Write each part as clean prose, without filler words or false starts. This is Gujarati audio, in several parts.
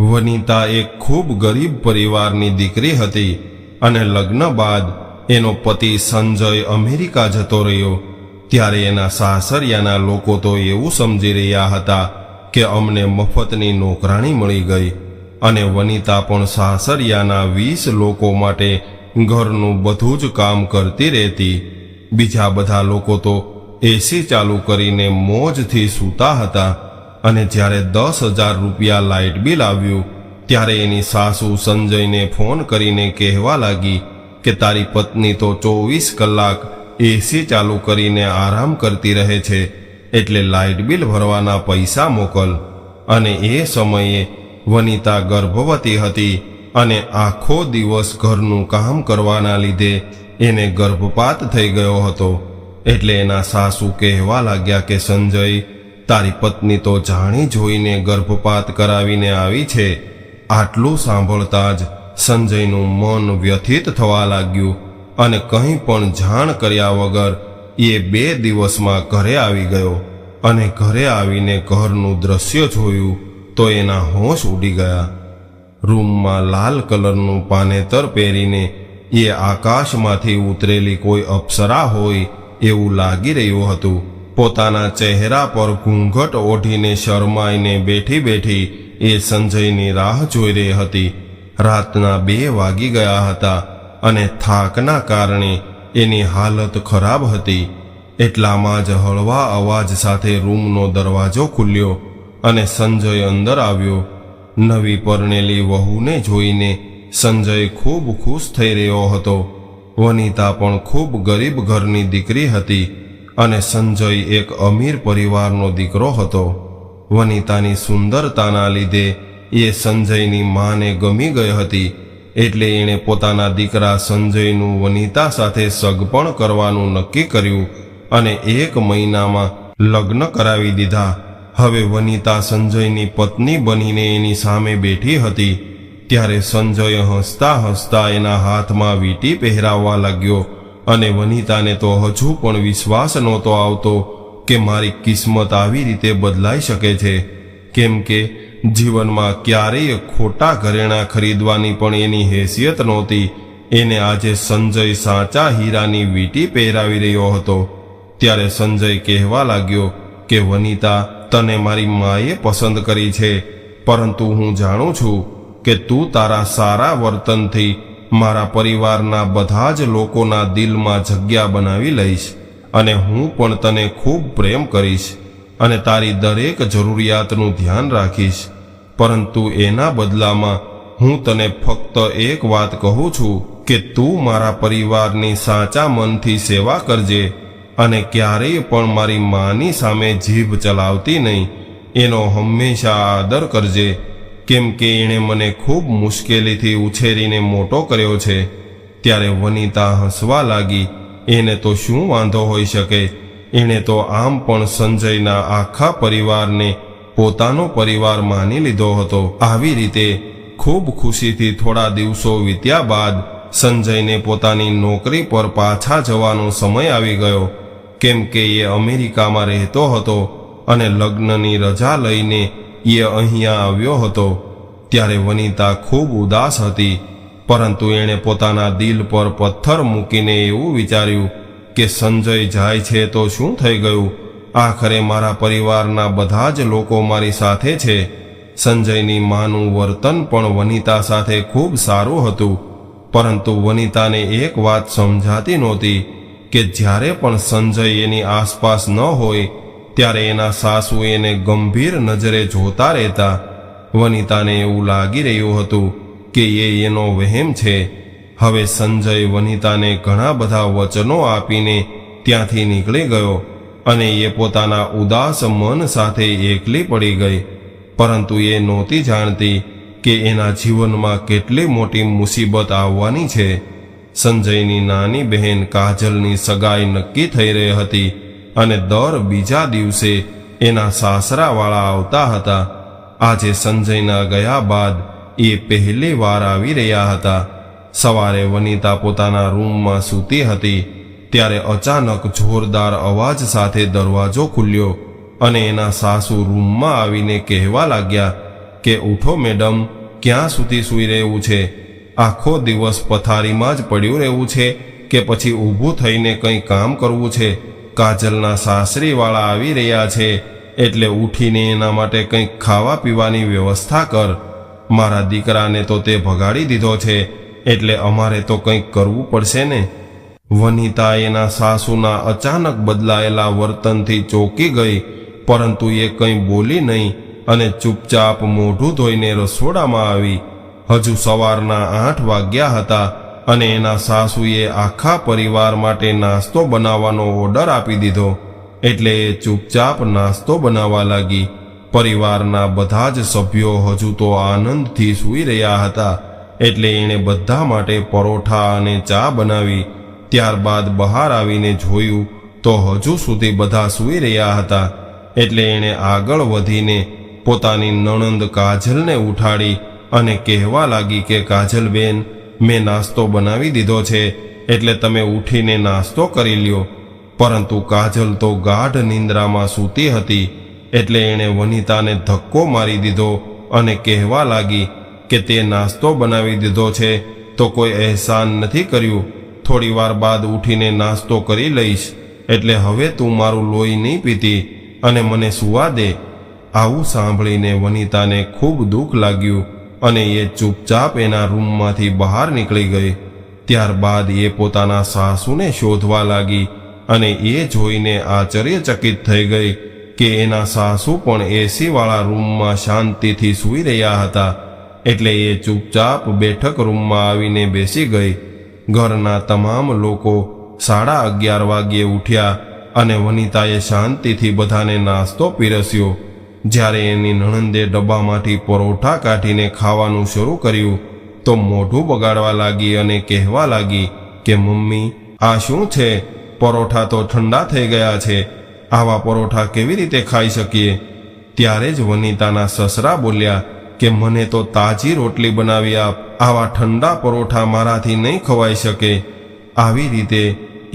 વનિતા એક ખૂબ ગરીબ પરિવારની દીકરી હતી અને લગ્ન બાદ એનો પતિ સંજય અમેરિકા જતો રહ્યો ત્યારે એના સાસરિયાના લોકો તો એવું સમજી રહ્યા હતા કે અમને મફતની નોકરાણી મળી ગઈ અને વનિતા પણ સાસરિયાના 20 લોકો માટે ઘરનું બધું જ કામ કરતી રહેતી। બીજા બધા લોકો તો એસી ચાલુ કરીને મોજથી સૂતા હતા અને જ્યારે 10,000 રૂપિયા લાઇટ બિલ આવ્યું ત્યારે એની સાસુ સંજયને ફોન કરીને કહેવા લાગી કે તારી પત્ની તો 24 કલાક એસી ચાલુ કરીને આરામ કરતી રહે છે, એટલે લાઇટ બિલ ભરવાના પૈસા મોકલ। અને એ સમયે વનિતા ગર્ભવતી હતી અને આખો દિવસ ઘરનું કામ કરવાના લીધે એને ગર્ભપાત થઈ ગયો હતો। એટલે એના સાસુ કહેવા લાગ્યા કે સંજય, તારી પત્ની તો જાણી જોઈને ગર્ભપાત કરાવીને આવી છે। આટલું સાંભળતા જ સંજયનું મન વ્યથિત થવા લાગ્યું અને કંઈ પણ જાણ કર્યા વગર એ 2 દિવસમાં ઘરે આવી ગયો અને ઘરે આવીને ઘરનું દ્રશ્ય જોયું તો એના હોશ ઉડી ગયા। રૂમમાં લાલ કલરનું પાનેતર પહેરીને એ આકાશમાંથી ઉતરેલી કોઈ અપ્સરા હોય એવું લાગી રહ્યું હતું। પોતાના ચહેરા પર ઘૂંઘટ ઓઢીને શરમાઈને બેઠી બેઠી એ સંજયની રાહ જોઈ રહી હતી। રાતના 2 વાગી ગયા હતા અને થાકના કારણે એની હાલત ખરાબ હતી। એટલામાં જ હળવા અવાજ સાથે રૂમનો દરવાજો ખુલ્યો અને સંજય અંદર આવ્યો। નવી પરણેલી વહુને જોઈને સંજય ખૂબ ખુશ થઈ રહ્યો હતો। વનિતા પણ ખૂબ ગરીબ ઘરની દીકરી હતી અને સંજય એક અમીર પરિવારનો દીકરો હતો। વનિતાની સુંદરતાના લીધે એ સંજયની માને ગમી ગઈ હતી, એટલે એણે પોતાના દીકરા સંજયનું વનિતા સાથે સગપણ કરવાનું નક્કી કર્યું અને 1 મહિનામાં લગ્ન કરાવી દીધા। હવે વનિતા સંજયની પત્ની બનીને એની સામે બેઠી હતી ત્યારે સંજય હસતા હસતા એના હાથમાં વીંટી પહેરાવવા લાગ્યો અને વનિતાને તો હજુ પણ વિશ્વાસ નહોતો આવતો કે મારી કિસ્મત આવી રીતે બદલાઈ શકે છે, કેમ કે જીવનમાં ક્યારેય ખોટા ઘરેણાં ખરીદવાની પણ એની હેસિયત નહોતી। એને આજે સંજય સાચા હીરાની વીંટી પહેરાવી રહ્યો હતો। ત્યારે સંજય કહેવા લાગ્યો કે વનિતા, તને મારી માએ પસંદ કરી છે, પરંતુ હું જાણું છું કે તું તારા સારા વર્તનથી મારા પરિવારના બધા જ લોકોના દિલમાં જગ્યા બનાવી લઈશ અને હું પણ તને ખૂબ પ્રેમ કરીશ અને તારી દરેક જરૂરિયાતનું ધ્યાન રાખીશ। પરંતુ એના બદલામાં હું તને ફક્ત એક વાત કહું છું કે તું મારા પરિવારની સાચા મનથી સેવા કરજે અને ક્યારેય પણ મારી માની સામે જીભ ચલાવતી નહીં। એનો હંમેશા આદર કરજે, કેમ કે એણે મને ખૂબ મુશ્કેલીથી ઉછેરીને મોટો કર્યો છે। ત્યારે વનિતા હસવા લાગી। એને તો શું વાંધો હોઈ શકે? એણે તો આમ પણ સંજયના આખા પરિવારને પોતાનો પરિવાર માની લીધો હતો। આવી રીતે ખૂબ ખુશીથી થોડા દિવસો વીત્યા બાદ સંજયને પોતાની નોકરી પર પાછા જવાનો સમય આવી ગયો, કેમ કે એ અમેરિકામાં રહેતો હતો અને લગ્નની રજા લઈને એ અહીંયા આવ્યો હતો। ત્યારે વનિતા ખૂબ ઉદાસ હતી, પરંતુ એણે પોતાના દિલ પર પથ્થર મૂકીને એવું વિચાર્યું કે સંજય જાય છે તો શું થઈ ગયું? આખરે મારા પરિવારના બધા જ લોકો મારી સાથે છે। સંજયની માનું વર્તન પણ વનિતા સાથે ખૂબ સારું હતું, પરંતુ વનિતાને એક વાત સમજાતી નહોતી કે જ્યારે પણ સંજય એની આસપાસ ન હોય ત્યારે એના સાસુ એને ગંભીર નજરે જોતા રહેતા। વનિતાને એવું લાગી રહ્યું હતું કે એ એનો વહેમ છે। હવે સંજય વનિતાને ઘણા બધા વચનો આપીને ત્યાંથી નીકળી ગયો અને એ પોતાના ઉદાસ મન સાથે એકલી પડી ગઈ, પરંતુ એ નહોતી જાણતી કે એના જીવનમાં કેટલી મોટી મુસીબત આવવાની છે। સંજયની નાની બહેન કાજલની સગાઈ નક્કી થઈ રહી હતી અને દર બીજા દિવસે એના સાસરાવાળા આવતા હતા। આજે સંજયના ગયા બાદ એ પહેલી વાર આવી રહ્યા હતા। સવારે વનિતા પોતાના રૂમમાં સૂતી હતી ત્યારે અચાનક જોરદાર અવાજ સાથે દરવાજો ખુલ્યો અને એના સાસુ રૂમમાં આવીને કહેવા લાગ્યા કે ઉઠો મેડમ, ક્યાં સુધી સૂઈ રહેવું છે? આખો દિવસ પથારીમાં જ પડ્યું રહેવું છે કે પછી ઊભું થઈને કંઈ કામ કરવું છે? કાજલના સાસરીવાળા આવી રહ્યા છે, એટલે ઉઠીને એના માટે કંઈક ખાવા પીવાની વ્યવસ્થા કર. મારા દીકરાને તો તે ભગાડી દીધો છે, એટલે અમારે તો કંઈક કરવું પડશે ને. વનિતા એના સાસુના અચાનક બદલાયેલા વર્તનથી ચોંકી ગઈ, પરંતુ એ કંઈ બોલી નહીં અને ચૂપચાપ મોઢું ધોઈને રસોડામાં આવી. હજુ સવારના 8 વાગ્યા હતા અને એના સાસુએ આખા પરિવાર માટે નાસ્તો બનાવવાનો ઓર્ડર આપી દીધો, એટલે એ ચૂપચાપ નાસ્તો બનાવવા લાગી. પરિવારના બધા જ સભ્યો હજુ તો આનંદથી સૂઈ રહ્યા હતા, એટલે એણે બધા માટે પરોઠા અને ચા બનાવી. ત્યારબાદ બહાર આવીને જોયું તો હજુ સુધી બધા સૂઈ રહ્યા હતા, એટલે એણે આગળ વધીને પોતાની નણંદ કાજલને ઉઠાડી અને કહેવા લાગી કે કાજલબેન, મેં નાસ્તો બનાવી દીધો છે, એટલે તમે ઉઠીને નાસ્તો કરી લ્યો. પરંતુ કાજલ તો ગાઢ નિંદ્રામાં સૂતી હતી, એટલે એણે વનિતાને ધક્કો મારી દીધો અને કહેવા લાગી કે તે નાસ્તો બનાવી દીધો છે તો કોઈ અહેસાન નથી કર્યું. થોડી વાર બાદ ઉઠીને નાસ્તો કરી લઈશ, એટલે હવે તું મારું લોહી નહીં પીતી અને મને સૂવા દે. આવું સાંભળીને વનિતાને ખૂબ દુઃખ લાગ્યું અને એ ચૂપચાપ એના રૂમમાંથી બહાર નીકળી ગઈ. ત્યારબાદ એ પોતાના સાસુને શોધવા લાગી અને એ જોઈને આશ્ચર્યચકિત થઈ ગઈ કે એના સાસુ પણ એસીવાળા રૂમમાં શાંતિથી સૂઈ રહ્યા હતા, એટલે એ ચૂપચાપ બેઠક રૂમમાં આવીને બેસી ગઈ. ઘરના તમામ લોકો 11:30 વાગ્યે ઉઠ્યા અને વનિતાએ શાંતિથી બધાને નાસ્તો પીરસ્યો. જ્યારે એની નણંદે ડબ્બામાંથી પરોઠા કાઢીને ખાવાનું શરૂ કર્યું તો મોઢું બગાડવા લાગી અને કહેવા લાગી કે મમ્મી, આ શું છે? પરોઠા તો ઠંડા થઈ ગયા છે, આવા પરોઠા કેવી રીતે ખાઈ શકીએ? ત્યારે જ વનિતાના સસરા બોલ્યા કે મને તો તાજી રોટલી બનાવી આપ, આવા ઠંડા પરોઠા મારાથી નહીં ખવાઈ શકે. આવી રીતે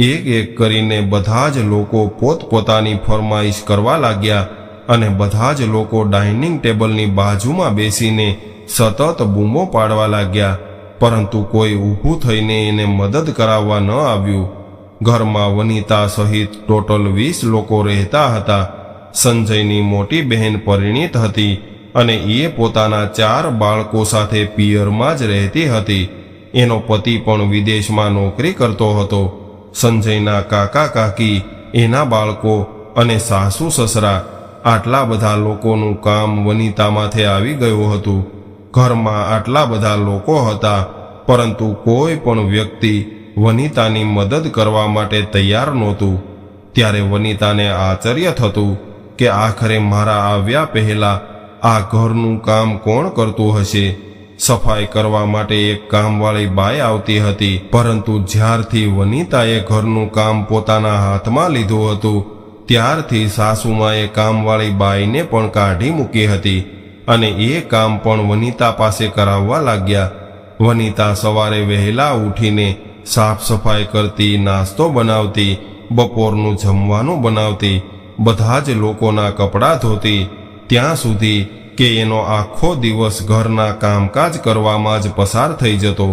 એક એક કરીને બધા જ લોકો પોતપોતાની ફરમાઈશ કરવા લાગ્યા અને બધા જ લોકો ડાઇનિંગ ટેબલની બાજુમાં બેસીને સતત બૂમો પાડવા લાગ્યા, પરંતુ કોઈ ઊભું થઈને એને મદદ કરાવવા ન આવ્યું. ઘરમાં વનિતા સહિત ટોટલ 20 લોકો રહેતા હતા. સંજયની મોટી બહેન પરિણીત હતી અને એ પોતાના 4 બાળકો સાથે પિયરમાં જ રહેતી હતી. એનો પતિ પણ વિદેશમાં નોકરી કરતો હતો. સંજયના કાકા કાકી, એના બાળકો અને સાસુ સસરા, આટલા બધા લોકોનું કામ વનિતા માથે આવી ગયું હતું. ઘરમાં આટલા બધા લોકો હતા, પરંતુ કોઈ પણ વ્યક્તિ વનિતાની મદદ કરવા માટે તૈયાર નહોતું. ત્યારે વનિતાને આશ્ચર્ય થતું કે આખરે મારા આવ્યા પહેલા આ ઘરનું કામ કોણ કરતું હશે. સફાઈ કરવા માટે એક કામવાળી બાઈ આવતી હતી, પરંતુ જ્યારથી વનિતાએ ઘરનું કામ પોતાના હાથમાં લીધું હતું ત્યારથી સાસુમાએ કામવાળી બાઈને પણ કાઢી મૂકી હતી અને એ કામ પણ વનિતા પાસે કરાવવા લાગ્યા. વનિતા સવારે વહેલા ઉઠીને સાફ સફાઈ કરતી, નાસ્તો બનાવતી, બપોરનું જમવાનું બનાવતી, બધા જ લોકોના કપડાં ધોતી, ત્યાં સુધી કે એનો આખો દિવસ ઘરના કામકાજ કરવામાં જ પસાર થઈ જતો.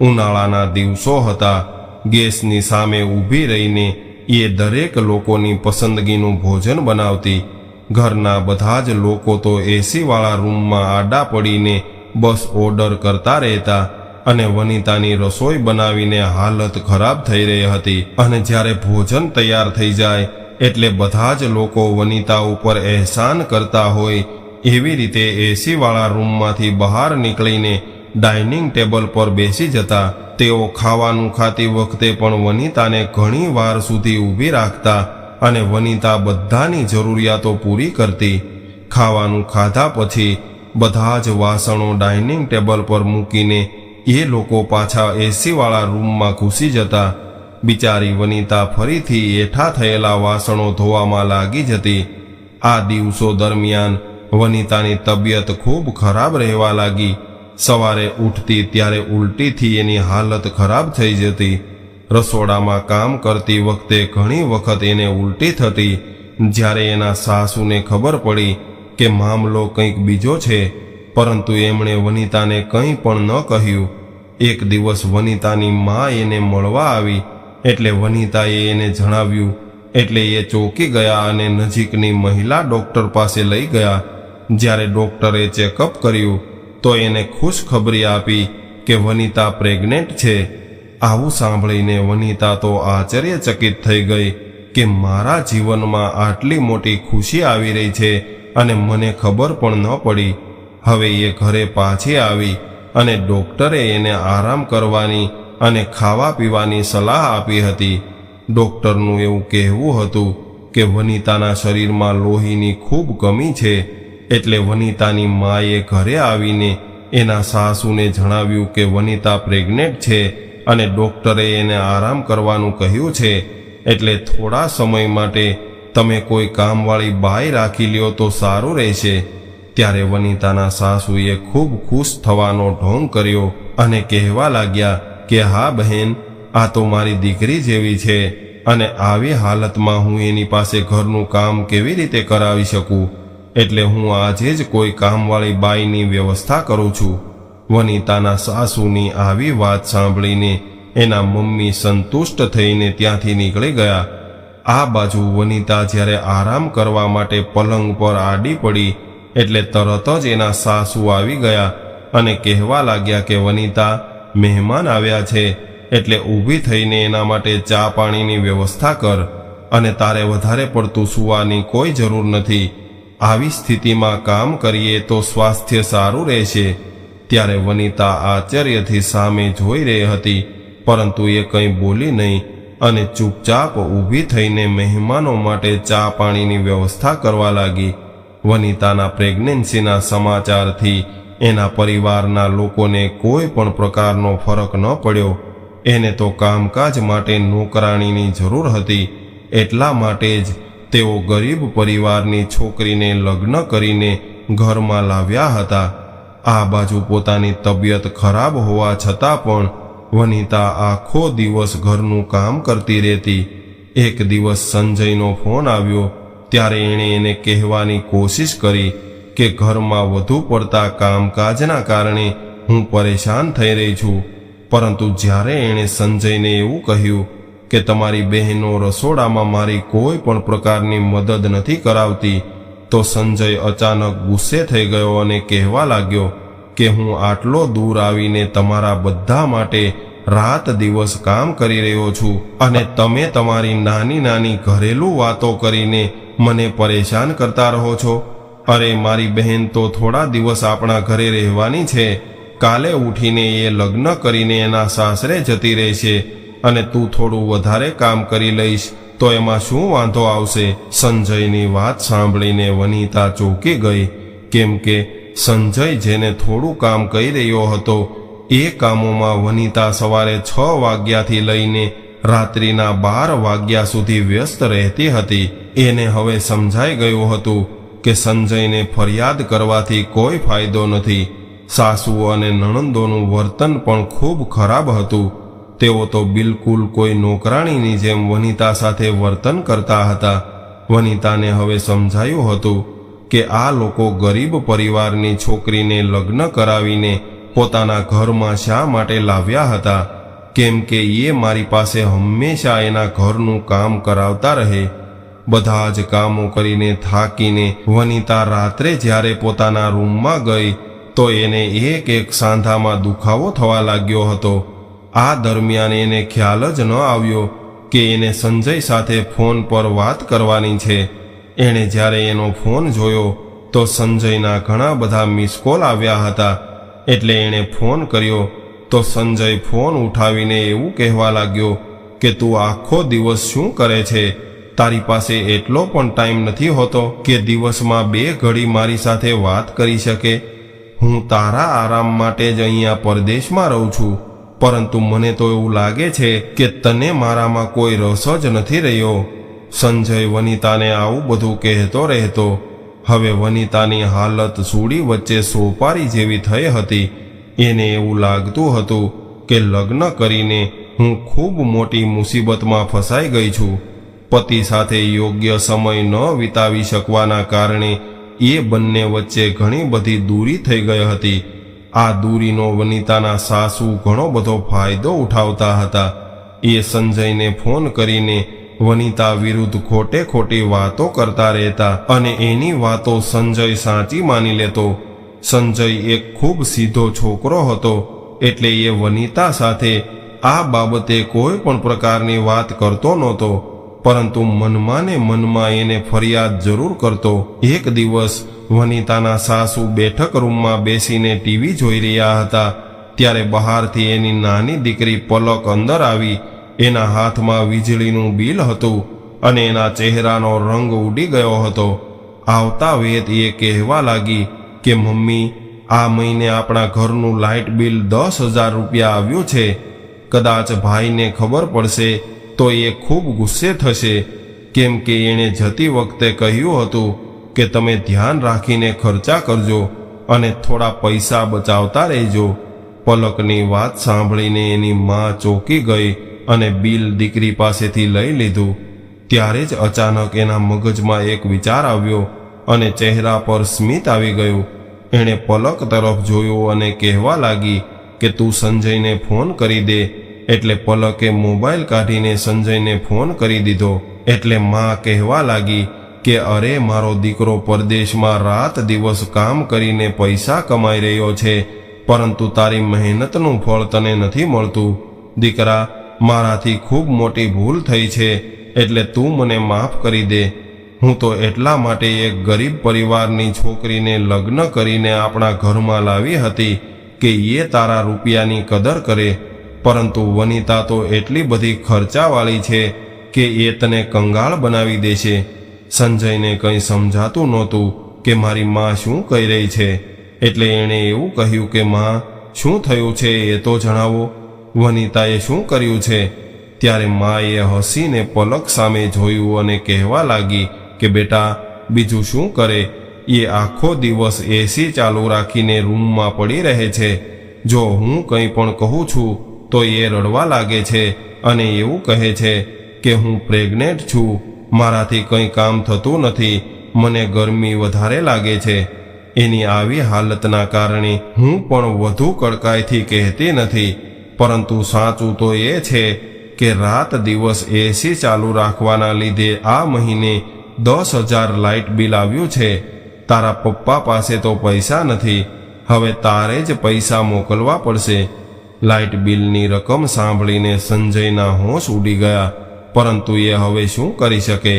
ઉનાળાના દિવસો હતા. ગેસની સામે ઊભી રહીને એ દરેક લોકોની પસંદગીનું ભોજન બનાવતી. ઘરના બધા જ લોકો તો એસીવાળા રૂમમાં આડા પડીને બસ ઓર્ડર કરતા રહેતા અને વનિતાની રસોઈ બનાવીને હાલત ખરાબ થઈ રહી હતી. અને જ્યારે ભોજન તૈયાર થઈ જાય એટલે બધા જ લોકો વનિતા ઉપર અહેસાન કરતા હોય એવી રીતે એસીવાળા રૂમમાંથી બહાર નીકળીને ડાઇનિંગ ટેબલ પર બેસી જતા. તેઓ ખાવાનું ખાતી વખતે પણ વનિતાને ઘણી વાર સુધી ઊભી રાખતા અને વનિતા બધાની જરૂરિયાતો પૂરી કરતી. ખાવાનું ખાધા પછી બધા જ વાસણો ડાઇનિંગ ટેબલ પર મૂકીને એ લોકો પાછા એસીવાળા રૂમમાં ઘૂસી જતા. બિચારી વનિતા ફરીથી એઠા થયેલા વાસણો ધોવામાં લાગી જતી. આ દિવસો દરમિયાન વનિતાની તબિયત ખૂબ ખરાબ રહેવા લાગી. સવારે ઉઠતી ત્યારે ઉલટીથી એની હાલત ખરાબ થઈ જતી. રસોડામાં કામ કરતી વખતે ઘણી વખત એને ઉલટી થતી. જ્યારે એના સાસુને ખબર પડી કે મામલો કંઈક બીજો છે પરંતુ એમણે વનિતાને કંઈ પણ ન કહ્યું. એક દિવસ વનિતાની મા એને મળવા આવી એટલે વનિતાએ એને જણાવ્યું એટલે એ ચોંકી ગયા અને નજીકની મહિલા ડૉક્ટર પાસે લઈ ગયા. જ્યારે ડૉક્ટરે ચેકઅપ કર્યું તો એને ખુશખબરી આપી કે વનિતા પ્રેગ્નેન્ટ છે. આવું સાંભળીને વનિતા તો આશ્ચર્યચકિત થઈ ગઈ કે મારા જીવનમાં આટલી મોટી ખુશી આવી રહી છે અને મને ખબર પણ ન પડી. હવે એ ઘરે પાછી આવી અને ડૉક્ટરે એને આરામ કરવાની અને ખાવા પીવાની સલાહ આપી હતી. ડૉક્ટરનું એવું કહેવું હતું કે વનિતાના શરીરમાં લોહીની ખૂબ કમી છે. એટલે વનિતાની માએ ઘરે આવીને એના સાસુને જણાવ્યું કે વનિતા પ્રેગ્નેન્ટ છે અને ડૉક્ટરે એને આરામ કરવાનું કહ્યું છે. એટલે થોડા સમય માટે તમે કોઈ કામવાળી બાઈ રાખી લ્યો તો સારું રહેશે. ત્યારે વનિતાના સાસુએ ખૂબ ખુશ થવાનો ઢોંગ કર્યો અને કહેવા લાગ્યા કે હા બહેન, આ તો મારી દીકરી જેવી છે અને આવી હાલતમાં હું એની પાસે ઘરનું કામ કેવી રીતે કરાવી શકું? એટલે હું આજે જ કોઈ કામવાળી બાઈની વ્યવસ્થા કરું છું. વનિતાના સાસુની આવી વાત સાંભળીને એના મમ્મી સંતુષ્ટ થઈને ત્યાંથી નીકળી ગયા. આ બાજુ વનિતા જ્યારે આરામ કરવા માટે પલંગ પર આડી પડી એટલે તરત જ એના સાસુ આવી ગયા અને કહેવા લાગ્યા કે વનિતા, મહેમાન આવ્યા છે એટલે ઊભી થઈને એના માટે ચા પાણીની વ્યવસ્થા કર અને તારે વધારે પડતું સૂવાની કોઈ જરૂર નથી. આવી સ્થિતિમાં કામ કરીએ તો સ્વાસ્થ્ય સારું રહેશે. ત્યારે વનિતા આશ્ચર્યથી સામે જોઈ રહી હતી પરંતુ એ કંઈ બોલી નહીં અને ચૂપચાપ ઊભી થઈને મહેમાનો માટે ચા પાણીની વ્યવસ્થા કરવા લાગી. વનિતાના પ્રેગ્નન્સીના સમાચારથી એના પરિવારના લોકોને કોઈ પણ પ્રકારનો ફરક ન પડ્યો. એને તો કામકાજ માટે નોકરાણીની જરૂર હતી. એટલા માટે જ તેઓ ગરીબ પરિવારની છોકરીને લગ્ન કરીને ઘરમાં લાવ્યા હતા. આ બાજુ પોતાની તબિયત ખરાબ હોવા છતાં પણ વનિતા આખો દિવસ ઘરનું કામ કરતી રહેતી. એક દિવસ સંજયનો ફોન આવ્યો ત્યારે એણે એને કહેવાની કોશિશ કરી કે ઘરમાં વધુ પડતા કામકાજના કારણે હું પરેશાન થઈ રહી છું. પરંતુ જ્યારે એણે સંજયને એવું કહ્યું કે તમારી બહેનો રસોડામાં મારી કોઈ પણ પ્રકારની મદદ નથી કરાવતી તો સંજય અચાનક ગુસ્સે થઈ ગયો અને કહેવા લાગ્યો કે હું આટલો દૂર આવીને તમારા બધા માટે રાત દિવસ કામ કરી રહ્યો છું અને તમે તમારી નાની નાની ઘરેલું વાતો કરીને મને પરેશાન કરતા રહો છો. અરે મારી બહેન તો થોડા દિવસ આપણા ઘરે રહેવાની છે. કાલે ઉઠીને એ લગ્ન કરીને એના સાસરે જતી રહેશે અને તું થોડું વધારે કામ કરી લઈશ તો એમાં શું વાંધો આવશે? સંજયની વાત સાંભળીને વનિતા ચોંકી ગઈ કેમ કે સંજય જેને થોડું કામ કહી રહ્યો હતો એ કામોમાં વનિતા સવારે 6 વાગ્યાથી લઈને રાત્રિના 12 વાગ્યા સુધી વ્યસ્ત રહેતી હતી. એને હવે સમજાઈ ગયું હતું કે સંજયને ફરિયાદ કરવાથી કોઈ ફાયદો નથી. સાસુ અને નણંદોનું વર્તન પણ ખૂબ ખરાબ હતું. તેઓ તો બિલકુલ કોઈ નોકરાણીની જેમ વનિતા સાથે વર્તન કરતા હતા. વનિતાને હવે સમજાયું હતું કે આ લોકો ગરીબ પરિવારની છોકરીને લગ્ન કરાવીને પોતાના ઘરમાં શા માટે લાવ્યા હતા. કેમ કે એ મારી પાસે હંમેશા એના ઘરનું કામ કરાવતા રહે. બધા જ કામો કરીને થાકીને વનિતા રાત્રે જ્યારે પોતાના રૂમમાં ગઈ તો એને એક સાંધામાં દુખાવો થવા લાગ્યો હતો. આ દરમિયાન એને ખ્યાલ જ ન આવ્યો કે એને સંજય સાથે ફોન પર વાત કરવાની છે. એણે જ્યારે એનો ફોન જોયો તો સંજયના ઘણા બધા મિસ કોલ આવ્યા હતા. એટલે એણે ફોન કર્યો તો સંજય ફોન ઉઠાવીને એવું કહેવા લાગ્યો કે તું આખો દિવસ શું કરે છે? તારી પાસે એટલો પણ ટાઈમ નથી હોતો કે દિવસમાં 2 ઘડી મારી સાથે વાત કરી શકે? હું તારા આરામ માટે જ અહીંયા પરદેશમાં રહું છું, પરંતુ મને તો એવું લાગે છે કે તને મારામાં કોઈ રસ જ નથી રહ્યો. સંજય વનિતાને આવું બધું કહેતો રહેતો. હવે વનિતાની હાલત સૂડી વચ્ચે સોપારી જેવી થઈ હતી. એને એવું લાગતું હતું કે લગ્ન કરીને હું ખૂબ મોટી મુસીબતમાં ફસાઈ ગઈ છું. પતિ સાથે યોગ્ય સમય ન વિતાવી શકવાના કારણે એ બંને વચ્ચે ઘણી બધી દૂરી થઈ ગઈ હતી. આ દૂરીનો વનિતાના સાસુ ઘણો બધો ફાયદો ઉઠાવતા હતા. એ સંજયને ફોન કરીને વનિતા વિરુદ્ધ ખોટે ખોટી વાતો કરતા રહેતા અને એની વાતો સંજય સાચી માની લેતો. સંજય એક ખૂબ સીધો છોકરો હતો, એટલે એ વનિતા સાથે આ બાબતે કોઈ પણ પ્રકારની વાત કરતો નહોતો, પરંતુ મનમાં ને મનમાં એને ફરિયાદ જરૂર કરતો. એક દિવસ વનિતાના સાસુ બેઠક રૂમમાં બેસીને ટીવી જોઈ રહ્યા હતા, ત્યારે બહારથી એની નાની દીકરી પલક અંદર આવી. એના હાથમાં વીજળીનું બિલ હતું અને એના ચહેરાનો રંગ ઉડી ગયો હતો. આવતા વેત એ કહેવા લાગી કે મમ્મી, આ મહિને આપણા ઘરનું લાઇટ બિલ 10,000 રૂપિયા આવ્યું છે. કદાચ ભાઈને ખબર પડશે તો એ ખૂબ ગુસ્સે થશે, કેમ કે એણે જતી વખતે કહ્યું હતું કે તમે ધ્યાન રાખીને ખર્ચા કરજો અને થોડા પૈસા બચાવતા રહેજો. પલકની વાત સાંભળીને એની માં ચોંકી ગઈ અને બિલ દીકરી પાસેથી લઈ લીધું. ત્યારે જ અચાનક એના મગજમાં એક વિચાર આવ્યો અને ચહેરા પર સ્મિત આવી ગયું. એણે પલક તરફ જોયું અને કહેવા લાગી કે તું સંજયને ફોન કરી દે. એટલે પલકે મોબાઈલ કાઢીને સંજયને ફોન કરી દીધો. એટલે માં કહેવા લાગી કે અરે, મારો દીકરો પરદેશમાં રાત દિવસ કામ કરીને પૈસા કમાઈ રહ્યો છે, પરંતુ તારી મહેનતનું ફળ તને નથી મળતું. દીકરા, મારાથી ખૂબ મોટી ભૂલ થઈ છે, એટલે તું મને માફ કરી દે. હું તો એટલા માટે એક ગરીબ પરિવારની છોકરીને લગ્ન કરીને આપણા ઘરમાં લાવી હતી કે એ તારા રૂપિયાની કદર કરે, પરંતુ વનિતા તો એટલી બધી ખર્ચાવાળી છે કે એ તને કંગાળ બનાવી દેશે. સંજયને કંઈ સમજાતું નહોતું કે મારી માં શું કહી રહી છે, એટલે એણે એવું કહ્યું કે માં, શું થયું છે એ તો જણાવો. વનિતાએ શું કર્યું છે? ત્યારે માએ હસીને પલક સામે જોયું અને કહેવા લાગી કે બેટા, બીજું શું કરે, એ આખો દિવસ એસી ચાલુ રાખીને રૂમમાં પડી રહે છે. જો હું કંઈ પણ કહું છું તો એ રડવા લાગે છે અને એવું કહે છે કે હું પ્રેગ્નેન્ટ છું, મારાથી કંઈ કામ થતું નથી, મને ગરમી વધારે લાગે છે. એની આવી હાલતના કારણે હું પણ વધુ કડકાઈથી કહેતી નથી, પરંતુ સાચું તો એ છે કે રાત દિવસ એસી ચાલુ રાખવાના લીધે આ મહિને 10,000 લાઇટ બિલ આવ્યું છે. તારા પપ્પા પાસે તો પૈસા નથી, હવે તારે જ પૈસા મોકલવા પડશે. લાઇટ બિલની રકમ સાંભળીને સંજયના હોશ ઉડી ગયા, પરંતુ એ હવે શું કરી શકે.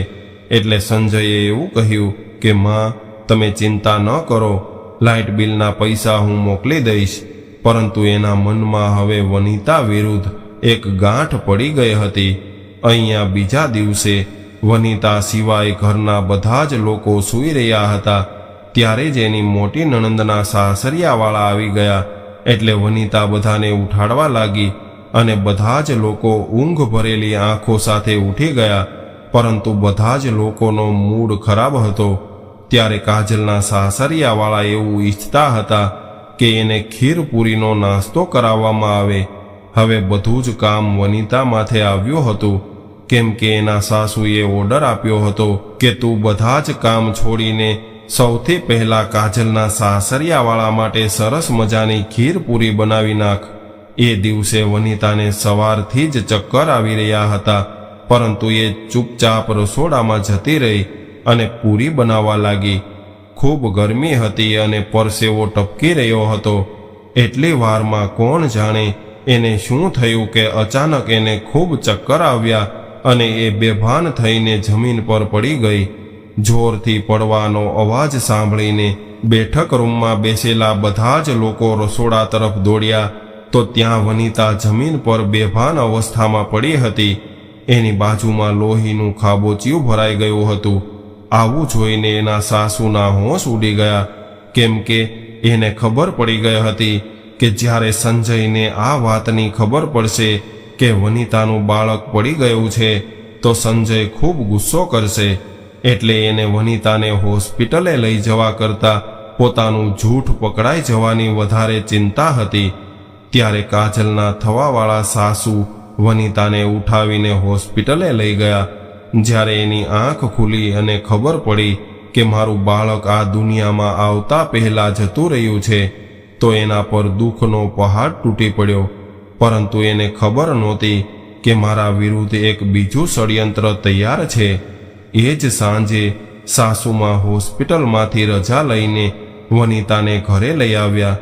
એટલે સંજયે એવું કહ્યું કે માં, તમે ચિંતા ન કરો, લાઇટ બિલના પૈસા હું મોકલી દઈશ. પરંતુ એના મનમાં હવે વનિતા વિરુદ્ધ એક ગાંઠ પડી ગઈ હતી. અહીંયા બીજા દિવસે વનિતા સિવાય ઘરના બધા જ લોકો સૂઈ રહ્યા હતા. ત્યારે જ એની મોટી નણંદના સાસરિયાવાળા આવી ગયા. એટલે વનિતા બધાને ઉઠાડવા લાગી અને બધા જ લોકો ઊંઘ ભરેલી આંખો સાથે ઉઠી ગયા, પરંતુ બધા જ લોકોનો મૂડ ખરાબ હતો. ત્યારે કાજલના સાસરિયાવાળા એવું ઈચ્છતા હતા કે એને ખીરપુરીનો નાસ્તો કરાવવામાં આવે. હવે બધું જ કામ વનિતા માથે આવ્યું હતું, કેમ કે એના સાસુએ ઓર્ડર આપ્યો હતો કે તું બધા જ કામ છોડીને સૌથી પહેલા કાજલના સાસરિયાવાળા માટે સરસ મજાની ખીરપુરી બનાવી નાખ. એ દિવસે વનિતાને સવારથી જ ચક્કર આવી રહ્યા હતા, પરંતુ એ ચૂપચાપ રસોડામાં જતી રહી અને પૂરી બનાવવા લાગી. ખૂબ ગરમી હતી અને પરસેવો ટપકી રહ્યો હતો. એટલી વારમાં કોણ જાણે એને શું થયું કે અચાનક એને ખૂબ ચક્કર આવ્યા અને એ બેભાન થઈને જમીન પર પડી ગઈ. જોરથી પડવાનો અવાજ સાંભળીને બેઠક રૂમમાં બેસેલા બધા જ લોકો રસોડા તરફ દોડ્યા તો ત્યાં વનિતા જમીન પર બેભાન અવસ્થામાં પડી હતી. એની બાજુમાં લોહીનું ખાબોચિયું ભરાઈ ગયું હતું. આવું જોઈને એના સાસુના હોશ ઉડી ગયા, કેમ કે એને ખબર પડી ગઈ હતી કે જ્યારે સંજયને આ વાતની ખબર પડશે કે વનિતાનું બાળક પડી ગયું છે તો સંજય ખૂબ ગુસ્સો કરશે. એટલે એને વનિતાને હોસ્પિટલે લઈ જવા કરતાં પોતાનું જૂઠ પકડાઈ જવાની વધારે ચિંતા હતી. ત્યારે કાજલના થવાવાળા સાસુ વનિતાને ઉઠાવીને હોસ્પિટલે લઈ ગયા. જ્યારે એની આંખ ખુલી અને ખબર પડી કે મારું બાળક આ દુનિયામાં આવતા પહેલા જતું રહ્યું છે તો એના પર દુઃખનો પહાડ તૂટી પડ્યો, પરંતુ એને ખબર નહોતી કે મારા વિરુદ્ધ એક બીજું ષડયંત્ર તૈયાર છે. એ જ સાંજે સાસુમાં હોસ્પિટલમાંથી રજા લઈને વનિતાને ઘરે લઈ આવ્યા.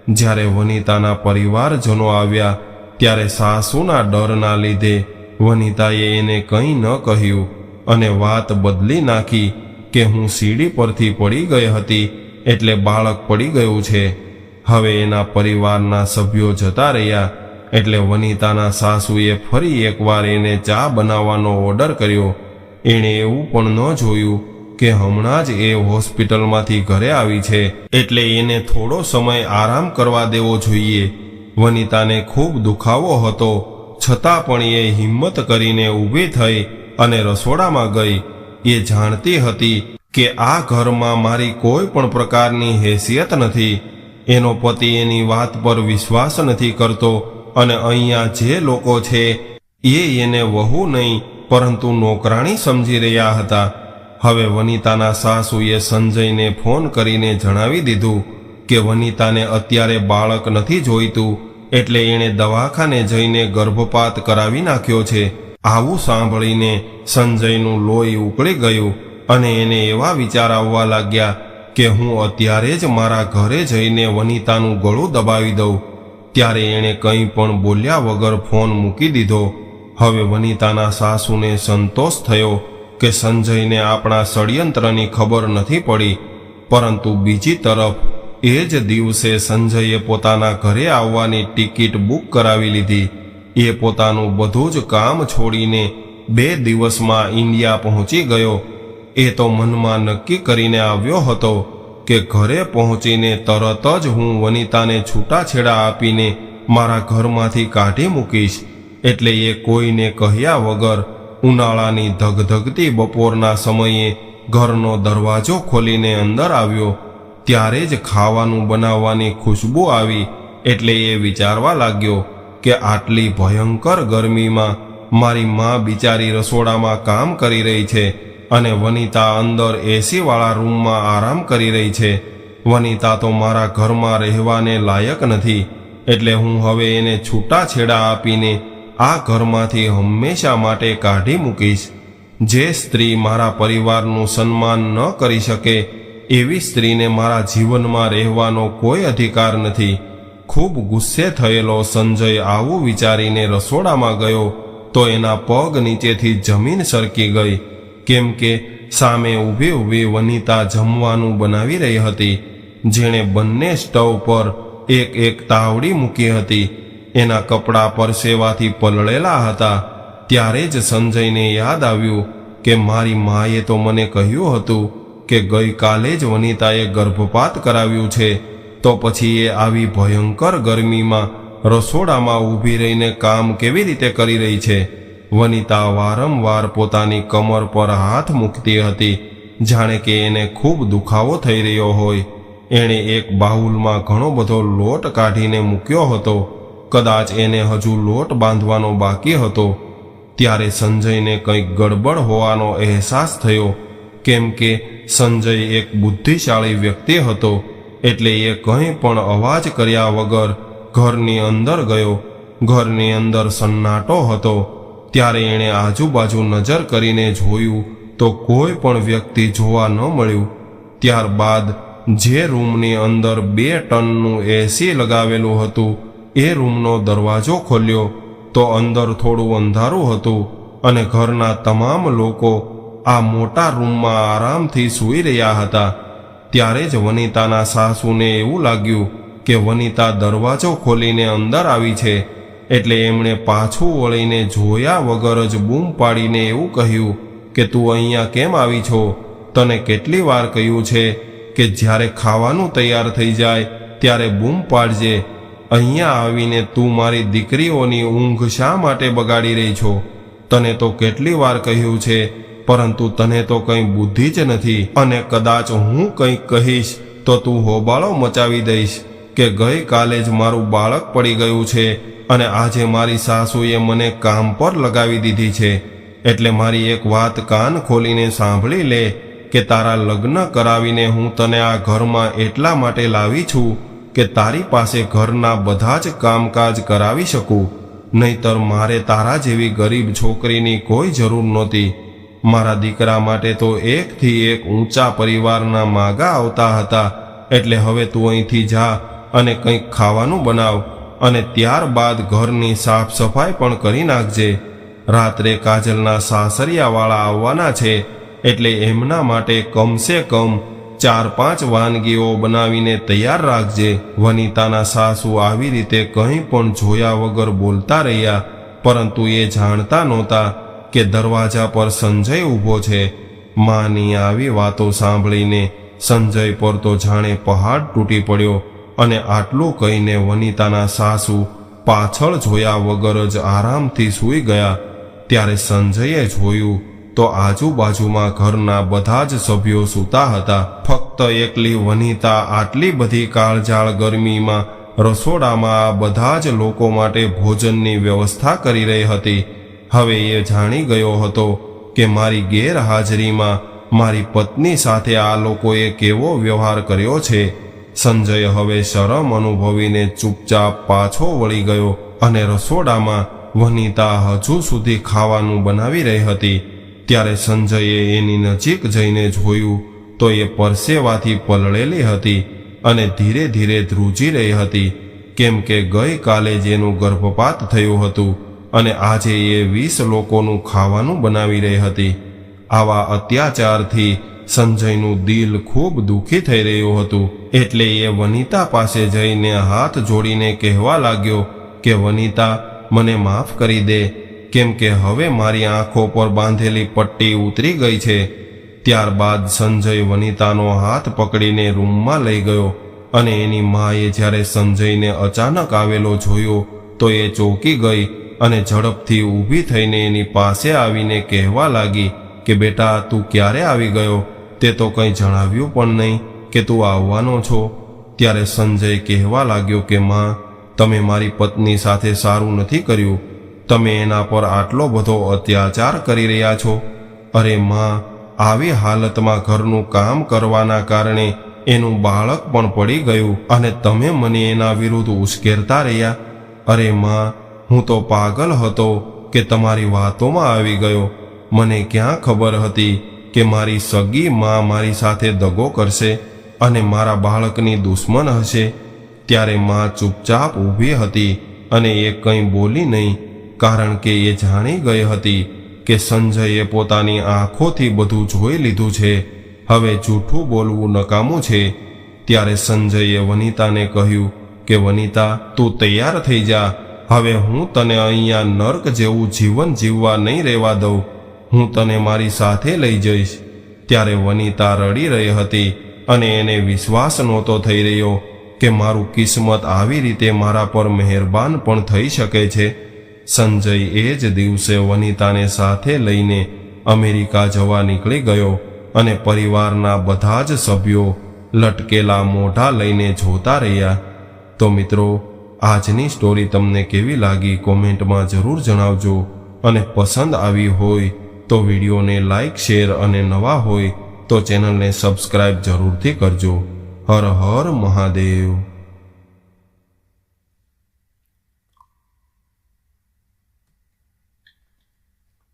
જ્યારે વનિતાના પરિવારજનો આવ્યા ત્યારે સાસુના ડરના લીધે વનિતાએ એને કંઈ ન કહ્યું અને વાત બદલી નાખી કે હું સીડી પરથી પડી ગઈ હતી એટલે બાળક પડી ગયું છે. હવે એના પરિવારના સભ્યો જતા રહ્યા એટલે વનિતાના સાસુએ ફરી એકવાર એને ચા બનાવવાનો ઓર્ડર કર્યો. એણે એવું પણ ન જોયું કે હમણાં જ એ હોસ્પિટલમાંથી ઘરે આવી છે એટલે એને થોડો સમય આરામ કરવા દેવો જોઈએ. વનિતાને ખૂબ દુખાવો હતો, છતાં પણ એ હિંમત કરીને ઊભી થઈ અને રસોડામાં ગઈ. એ જાણતી હતી કે આ ઘરમાં મારી કોઈ પણ પ્રકારની હેસિયત નથી. એનો પતિ એની વાત પર વિશ્વાસ નથી કરતો અને અહીંયા જે લોકો છે એ એને વહુ નહીં પરંતુ નોકરાણી સમજી રહ્યા હતા. હવે વનિતાના સાસુએ સંજયને ફોન કરીને જણાવી દીધું કે વનિતાને અત્યારે બાળક નથી જોઈતું એટલે એણે દવાખાને જઈને ગર્ભપાત કરાવી નાખ્યો છે. આવું સાંભળીને સંજયનું લોહી ઉકળી ગયું અને એને એવા વિચાર આવવા લાગ્યા કે હું અત્યારે જ મારા ઘરે જઈને વનિતાનું ગળું દબાવી દઉં. ત્યારે એણે કંઈ પણ બોલ્યા વગર ફોન મૂકી દીધો. હવે વનિતાના સાસુને સંતોષ થયો કે સંજયને આપણા ષડયંત્રની ખબર નથી પડી, પરંતુ બીજી તરફ એ જ દિવસે સંજયે પોતાના ઘરે આવવાની ટિકિટ બુક કરાવી લીધી. એ પોતાનું બધું જ કામ છોડીને 2 દિવસમાં ઇન્ડિયા પહોંચી ગયો. એ તો મનમાં નક્કી કરીને આવ્યો હતો કે ઘરે પહોંચીને તરત જ હું વનિતાને છૂટાછેડા આપીને મારા ઘરમાંથી કાઢી મૂકીશ. એટલે એ કોઈને કહ્યા વગર ઉનાળાની ધગધગતી બપોરના સમયે ઘરનો દરવાજો ખોલીને અંદર આવ્યો. ત્યારે જ ખાવાનું બનાવવાની ખુશ્બુ આવી એટલે એ વિચારવા લાગ્યો કે આટલી ભયંકર ગરમીમાં મારી માં બિચારી રસોડામાં કામ કરી રહી છે અને વનિતા અંદર એસીવાળા રૂમમાં આરામ કરી રહી છે. વનિતા તો મારા ઘરમાં રહેવાને લાયક નથી, એટલે હું હવે એને છૂટાછેડા આપીને આ ઘરમાંથી હંમેશા માટે કાઢી મૂકીશ. જે સ્ત્રી મારા પરિવારનું સન્માન ન કરી શકે એવી સ્ત્રીને મારા જીવનમાં રહેવાનો કોઈ અધિકાર નથી. ખૂબ ગુસ્સે થયેલો સંજય આવું વિચારીને રસોડામાં ગયો તો એના પગ નીચેથી જમીન સરકી ગઈ, કેમ કે સામે ઊભી ઊભી વનિતા જમવાનું બનાવી રહી હતી. જેણે બંને સ્ટવ પર એક એક તાવડી મૂકી હતી. એના કપડાં પરસેવાથી પલળેલા હતા. ત્યારે જ સંજયને યાદ આવ્યું કે મારી માએ તો મને કહ્યું હતું કે ગઈકાલે જ વનિતાએ ગર્ભપાત કરાવ્યું છે, તો પછી એ આવી ભયંકર ગરમીમાં રસોડામાં ઊભી રહીને કામ કેવી રીતે કરી રહી છે. વનિતા વારંવાર પોતાની કમર પર હાથ મૂકતી હતી, જાણે કે એને ખૂબ દુખાવો થઈ રહ્યો હોય. એણે એક બાઉલમાં ઘણો બધો લોટ કાઢીને મૂક્યો હતો. કદાચ એને હજુ લોટ બાંધવાનો બાકી હતો. ત્યારે સંજયને કંઈક ગડબડ હોવાનો અહેસાસ થયો, કેમ કે સંજય એક બુદ્ધિશાળી વ્યક્તિ હતો. એટલે એ કંઈ પણ અવાજ કર્યા વગર ઘરની અંદર ગયો. ઘરની અંદર સન્નાટો હતો. ત્યારે એણે આજુબાજુ નજર કરીને જોયું તો કોઈ પણ વ્યક્તિ જોવા ન મળ્યું. ત્યારબાદ જે રૂમની અંદર 2 ટનનું એસી લગાવેલું હતું એ રૂમનો દરવાજો ખોલ્યો તો અંદર થોડું અંધારું હતું અને ઘરના તમામ લોકો આ મોટા રૂમમાં આરામથી સૂઈ રહ્યા હતા. ત્યારે જ વનિતાના સાસુને એવું લાગ્યું કે વનિતા દરવાજો ખોલીને અંદર આવી છે. એટલે એમણે પાછું વળીને જોયા વગર જ બૂમ પાડીને એવું કહ્યું કે તું અહીંયા કેમ આવી છો? તને કેટલી વાર કહ્યું છે કે જ્યારે ખાવાનું તૈયાર થઈ જાય ત્યારે બૂમ પાડજે. અહીંયા આવીને તું મારી દીકરીઓની ઊંઘ શા માટે બગાડી રહી છો? તને તો કેટલી વાર કહ્યું છે, પરંતુ તને તો કંઈ બુદ્ધિ જ નથી. અને કદાચ હું કંઈક કહીશ તો તું હોબાળો મચાવી દઈશ કે ગઈકાલે જ મારું બાળક પડી ગયું છે અને આજે મારી સાસુએ મને કામ પર લગાવી દીધી છે. એટલે મારી એક વાત કાન ખોલીને સાંભળી લે કે તારા લગ્ન કરાવીને હું તને આ ઘરમાં એટલા માટે લાવી છું કે તારી પાસે ઘરના બધા જ કામકાજ કરાવી શકું, નહીતર મારે તારા જેવી ગરીબ છોકરીની કોઈ જરૂર નહોતી. મારા દીકરા માટે તો એકથી એક ઊંચા પરિવારના માગા આવતા હતા, એટલે હવે તું અહીંથી જા અને કંઈક ખાવાનું બનાવ અને ત્યારબાદ ઘરની સાફ સફાઈ પણ કરી નાખજે. રાત્રે કાજલના સાસરિયાવાળા આવવાના છે, એટલે એમના માટે કમસે કમ 4-5 વાનગીઓ બનાવીને તૈયાર રાખજે. વનિતાના સાસુ આવી રીતે કંઈ પણ જોયા વગર બોલતા રહ્યા, પરંતુ એ જાણતા નહોતા કે દરવાજા પર સંજય ઊભો છે. માની આવી વાતો સાંભળીને સંજય પર તો જાણે પહાડ તૂટી પડ્યો અને આટલું કહીને વનિતાના સાસુ પાછળ જોયા વગર જ આરામથી સૂઈ ગયા. ત્યારે સંજયે જોયું તો આજુબાજુમાં ઘરના બધા જ સભ્યો સૂતા હતા. ફક્ત એકલી વનિતા આટલી બધી કાળઝાળ ગરમીમાં રસોડામાં આ બધા જ લોકો માટે ભોજનની વ્યવસ્થા કરી રહી હતી. હવે એ જાણી ગયો હતો કે મારી ગેરહાજરીમાં મારી પત્ની સાથે આ લોકોએ કેવો વ્યવહાર કર્યો છે. સંજય હવે શરમ અનુભવીને ચૂપચાપ પાછો વળી ગયો અને રસોડામાં વનિતા હજુ સુધી ખાવાનું બનાવી રહી હતી. ત્યારે સંજયે એની નજીક જઈને જોયું તો એ પરસેવાથી પલળેલી હતી અને ધીરે ધીરે ધ્રુજી રહી હતી, કેમ કે ગઈકાલે જ એનું ગર્ભપાત થયું હતું અને આજે એ 20 લોકોનું ખાવાનું બનાવી રહી હતી. આવા અત્યાચારથી સંજયનું દિલ ખૂબ દુઃખી થઈ રહ્યું હતું. એટલે એ વનિતા પાસે જઈને હાથ જોડીને કહેવા લાગ્યો કે વનિતા, મને માફ કરી દે, કેમ કે હવે મારી આંખો પર બાંધેલી પટ્ટી ઉતરી ગઈ છે. ત્યારબાદ સંજય વનિતાનો હાથ પકડીને રૂમમાં લઈ ગયો અને એની માએ જ્યારે સંજયને અચાનક આવેલો જોયો તો એ ચોંકી ગઈ અને ઝડપથી ઊભી થઈને એની પાસે આવીને કહેવા લાગી કે બેટા, તું ક્યારે આવી ગયો? તે તો કંઈ જણાવ્યું પણ નહીં કે તું આવવાનો છો. ત્યારે સંજય કહેવા લાગ્યો કે માં, તમે મારી પત્ની સાથે સારું નથી કર્યું. તમે એના પર આટલો બધો અત્યાચાર કરી રહ્યા છો. અરે માં, આવી હાલતમાં ઘરનું કામ કરવાના કારણે એનું બાળક પણ પડી ગયું અને તમે મને એના વિરુદ્ધ ઉશ્કેરતા રહ્યા. અરે માં, હું તો પાગલ હતો કે તમારી વાતોમાં આવી ગયો. મને ક્યાં ખબર હતી કે મારી સગી માં મારી સાથે દગો કરશે અને મારા બાળકની દુશ્મન હશે. ત્યારે માં ચૂપચાપ ઊભી હતી અને એ કંઈ બોલી નહીં, કારણ કે એ જાણી ગઈ હતી કે સંજયે પોતાની આંખોથી બધું જોઈ લીધું છે. હવે જૂઠું બોલવું નકામું છે. ત્યારે સંજયે વનિતાને કહ્યું કે વનિતા, તું તૈયાર થઈ જા. હવે હું તને અહીંયા નર્ક જેવું જીવન જીવવા નહીં રહેવા દઉં. હું તને મારી સાથે લઈ જઈશ. ત્યારે વનિતા રડી રહી હતી અને એને વિશ્વાસ નહોતો થઈ રહ્યો કે મારું કિસ્મત આવી રીતે મારા પર મહેરબાન પણ થઈ શકે છે. સંજય એ જ દિવસે વનિતાને સાથે લઈને અમેરિકા જવા નીકળી ગયો અને પરિવારના બધા જ સભ્યો લટકેલા મોઢા લઈને જોતા રહ્યા. તો મિત્રો, આજની સ્ટોરી તમને કેવી લાગી કોમેન્ટમાં જરૂર જણાવજો અને પસંદ આવી હોય તો વિડીયોને લાઈક, શેર અને નવા હોય તો ચેનલને સબસ્ક્રાઇબ જરૂરથી કરજો. હર હર મહાદેવ.